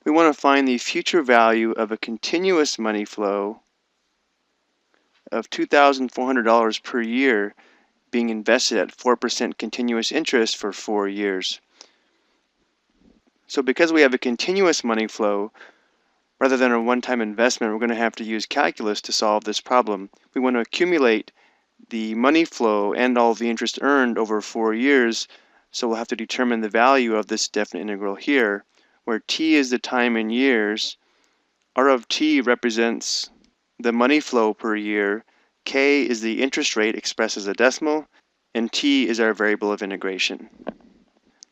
We want to find the future value of a continuous money flow of $2,400 per year being invested at 4% continuous interest for 4 years. So because we have a continuous money flow, rather than a one-time investment, we're going to have to use calculus to solve this problem. We want to accumulate the money flow and all the interest earned over 4 years, so we'll have to determine the value of this definite integral here, where t is the time in years, r of t represents the money flow per year, k is the interest rate expressed as a decimal, and t is our variable of integration.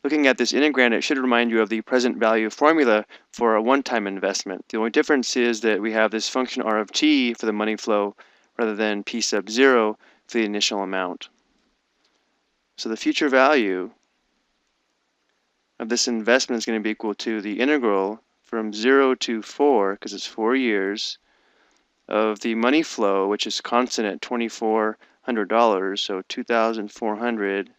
Looking at this integrand, it should remind you of the present value formula for a one-time investment. The only difference is that we have this function r of t for the money flow rather than p sub 0 for the initial amount. So the future value of this investment is going to be equal to the integral from 0 to 4, because it's 4 years, of the money flow, which is constant at $2,400, so 2,400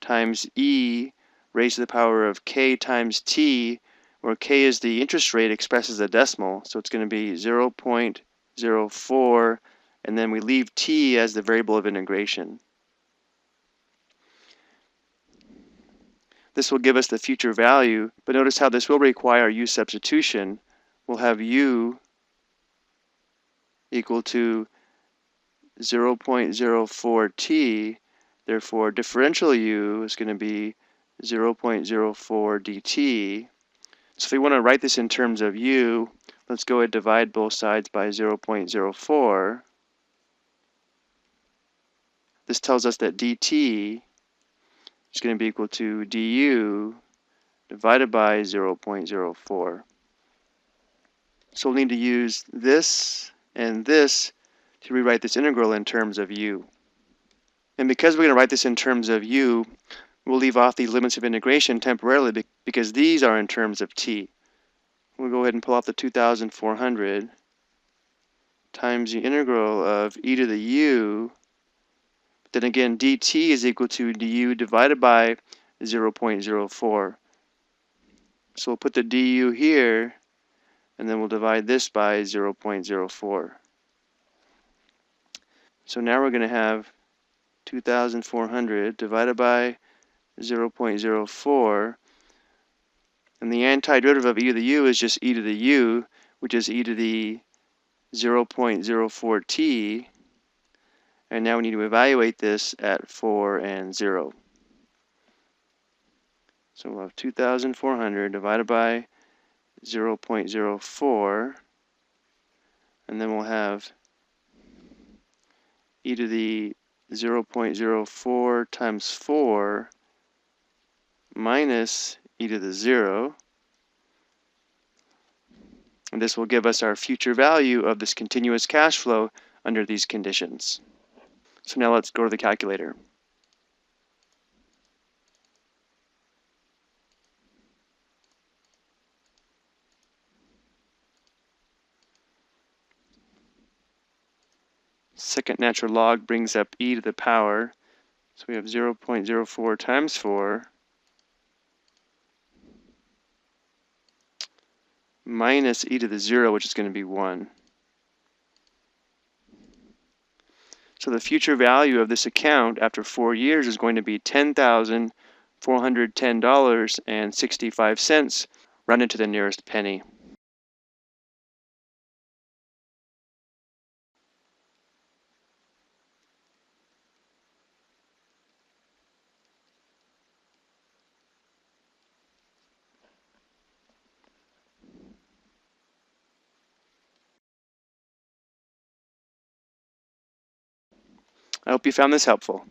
times e raised to the power of k times t, where k is the interest rate expressed as a decimal, so it's going to be 0.04, and then we leave t as the variable of integration. This will give us the future value, but notice how this will require u substitution. We'll have u equal to 0.04t, therefore differential u is going to be 0.04 dt. So if we want to write this in terms of u, let's go ahead and divide both sides by 0.04. This tells us that dt is going to be equal to du divided by 0.04. So we'll need to use this and this to rewrite this integral in terms of u. And because we're going to write this in terms of u, we'll leave off the limits of integration temporarily because these are in terms of t. We'll go ahead and pull off the 2,400 times the integral of e to the u. Then again, dt is equal to du divided by 0.04. So we'll put the du here, and then we'll divide this by 0.04. So now we're going to have 2,400 divided by 0.04, and the antiderivative of e to the u is just e to the u, which is e to the 0.04t, and now we need to evaluate this at 4 and 0. So we'll have 2,400 divided by 0.04, and then we'll have e to the 0.04 times 4 minus e to the 0. And this will give us our future value of this continuous cash flow under these conditions. So now let's go to the calculator. Second natural log brings up e to the power. So we have 0.04 times 4 minus e to the 0, which is going to be 1. So the future value of this account after 4 years is going to be $10,410.65, rounded to the nearest penny. I hope you found this helpful.